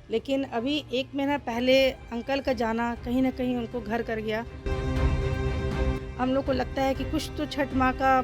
लेकिन अभी 1 महीना पहले अंकल का जाना कहीं न कहीं उनको घर कर गया। हम लोग को लगता है कि कुछ तो छठ माँ का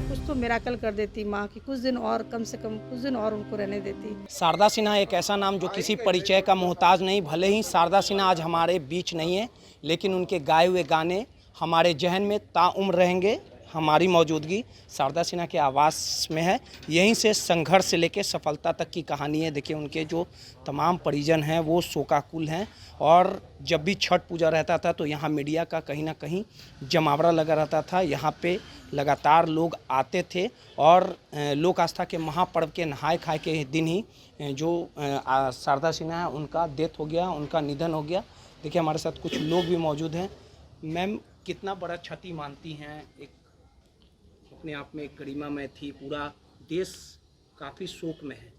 कुछ तो मिरेकल कर देती माँ कि कुछ दिन और कम से कम कुछ दिन और उनको रहने देती। शारदा सिन्हा एक ऐसा नाम जो किसी परिचय का मोहताज नहीं। भले ही शारदा सिन्हा आज हमारे बीच नहीं है, लेकिन उनके गाए हुए गाने हमारे जहन में ताउम्र रहेंगे। हमारी मौजूदगी शारदा सिन्हा के आवास में है। यहीं से संघर्ष से लेकर सफलता तक की कहानी है। देखिए, उनके जो तमाम परिजन हैं वो शोकाकुल हैं, और जब भी छठ पूजा रहता था तो यहाँ मीडिया का कहीं ना कहीं जमावड़ा लगा रहता था। यहाँ पे लगातार लोग आते थे, और लोक आस्था के महापर्व के नहाय खाए के दिन ही जो शारदा सिन्हा है उनका डेथ हो गया, उनका निधन हो गया। देखिए, हमारे साथ कुछ लोग भी मौजूद हैं। मैम, कितना बड़ा क्षति मानती हैं? एक अपने आप में एक गरिमामय थी, पूरा देश काफ़ी शोक में है।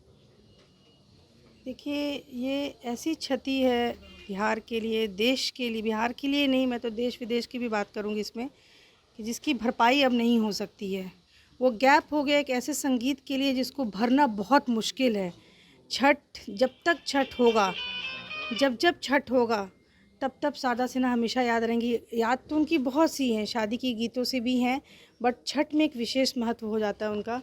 देखिए, ये ऐसी क्षति है बिहार के लिए, देश के लिए, बिहार के लिए नहीं, मैं तो देश विदेश की भी बात करूँगी इसमें, कि जिसकी भरपाई अब नहीं हो सकती है। वो गैप हो गया एक ऐसे संगीत के लिए जिसको भरना बहुत मुश्किल है। छठ, जब तक छठ होगा, जब जब छठ होगा, तब तब शारदा सिन्हा हमेशा याद रहेंगी। याद तो उनकी बहुत सी हैं, शादी की गीतों से भी हैं, बट छठ में एक विशेष महत्व हो जाता है उनका।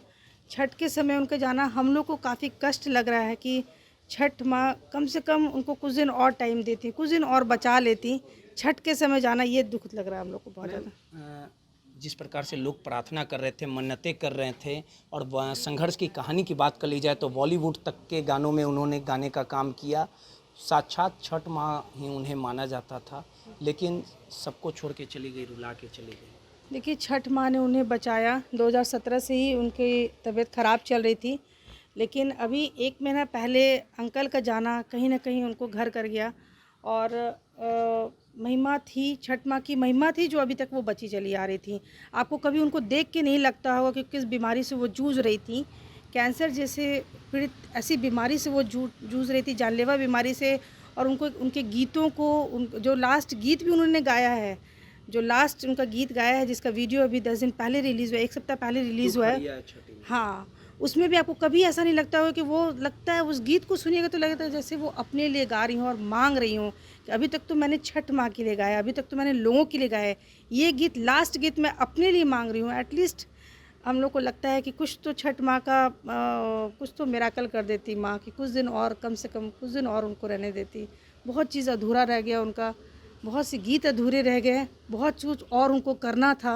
छठ के समय उनका जाना हम लोग को काफ़ी कष्ट लग रहा है कि छठ माँ कम से कम उनको कुछ दिन और टाइम देती, कुछ दिन और बचा लेती। छठ के समय जाना ये दुख लग रहा है हम लोग को बहुत ज़्यादा। जिस प्रकार से लोग प्रार्थना कर रहे थे, मन्नतें कर रहे थे, और संघर्ष की कहानी की बात कर ली जाए तो बॉलीवुड तक के गानों में उन्होंने गाने का काम किया। साक्षात छठ माँ ही उन्हें माना जाता था, लेकिन सबको छोड़ के चली गई, रुला के चली गई। देखिए, छठ माँ ने उन्हें बचाया। 2017 से ही उनकी तबीयत ख़राब चल रही थी, लेकिन अभी 1 महीना पहले अंकल का जाना कहीं न कहीं उनको घर कर गया। और महिमा थी, छठ माँ की महिमा थी जो अभी तक वो बची चली आ रही थी। आपको कभी उनको देख के नहीं लगता होगा कि किस बीमारी से वो जूझ रही थी। कैंसर जैसे पीड़ित ऐसी बीमारी से वो जूझ रही थी, जानलेवा बीमारी से। और उनको उनके गीतों को, उन जो लास्ट गीत भी उन्होंने गाया है, जो लास्ट उनका गीत गाया है जिसका वीडियो अभी 10 दिन पहले रिलीज़ हुआ है, 1 सप्ताह पहले रिलीज़ हुआ है। हाँ, उसमें भी आपको कभी ऐसा नहीं लगता हो कि वो, लगता है उस गीत को सुनिएगा तो लगता है जैसे वो अपने लिए गा रही हों और मांग रही हों कि अभी तक तो मैंने छठ माँ के लिए गाया, अभी तक तो मैंने लोगों के लिए गाया है, ये गीत लास्ट गीत मैं अपने लिए मांग रही हूँ। एटलीस्ट हम लोग को लगता है कि कुछ तो छठ माँ का कुछ तो मिरेकल कर देती माँ कि कुछ दिन और, कम से कम कुछ दिन और उनको रहने देती। बहुत चीज़ अधूरा रह गया उनका, बहुत से गीत अधूरे रह गए, बहुत कुछ और उनको करना था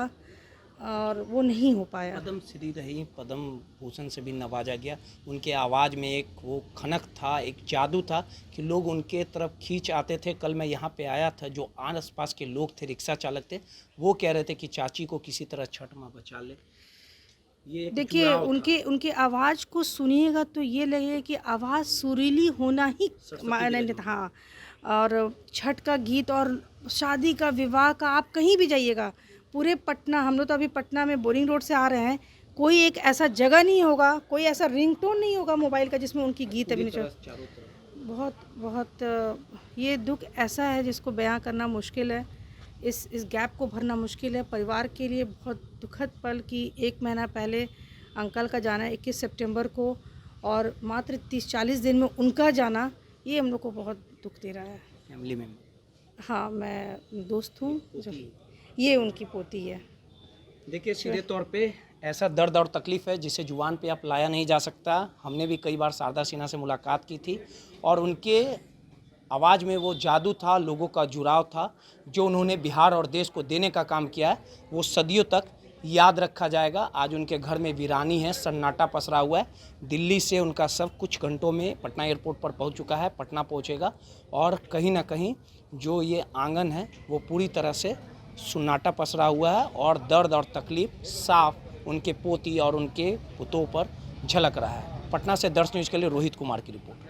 और वो नहीं हो पाया। पद्म श्री रही, पद्म भूषण से भी नवाजा गया। उनके आवाज़ में एक वो खनक था, एक जादू था कि लोग उनके तरफ खींच आते थे। कल मैं यहाँ पे आया था, जो आस पास के लोग थे, रिक्शा चालक थे, वो कह रहे थे कि चाची को किसी तरह छठ माँ बचा ले। ये देखिए, उनकी आवाज़ को सुनिएगा तो ये लगेगा कि आवाज़ सुरीली होना ही मायने था। हाँ, और छठ का गीत और शादी का, विवाह का, आप कहीं भी जाइएगा, पूरे पटना, हम लोग तो अभी पटना में बोरिंग रोड से आ रहे हैं, कोई एक ऐसा जगह नहीं होगा, कोई ऐसा रिंगटोन नहीं होगा मोबाइल का जिसमें उनकी गीत अभी नहीं। बहुत बहुत ये दुख ऐसा है जिसको बयां करना मुश्किल है। इस गैप को भरना मुश्किल है। परिवार के लिए बहुत दुखद पल कि 1 महीना पहले अंकल का जाना 21 सितंबर को, और मात्र 30-40 दिन में उनका जाना, ये हम लोग को बहुत दुख दे रहा है। Family member. हाँ, मैं दोस्त हूँ जो, ये उनकी पोती है। देखिए, सीधे तौर पे ऐसा दर्द और तकलीफ़ है जिसे जुबान पे आप लाया नहीं जा सकता। हमने भी कई बार शारदा सिन्हा से मुलाकात की थी, और उनके आवाज़ में वो जादू था, लोगों का जुड़ाव था, जो उन्होंने बिहार और देश को देने का काम किया है, वो सदियों तक याद रखा जाएगा। आज उनके घर में वीरानी है, सन्नाटा पसरा हुआ है। दिल्ली से उनका सब कुछ घंटों में पटना एयरपोर्ट पर पहुंच चुका है, पटना पहुंचेगा, और कहीं ना कहीं जो ये आंगन है वो पूरी तरह से सन्नाटा पसरा हुआ है, और दर्द और तकलीफ़ साफ उनके पोती और उनके पुतों पर झलक रहा है। पटना से दर्श न्यूज़ के लिए रोहित कुमार की रिपोर्ट।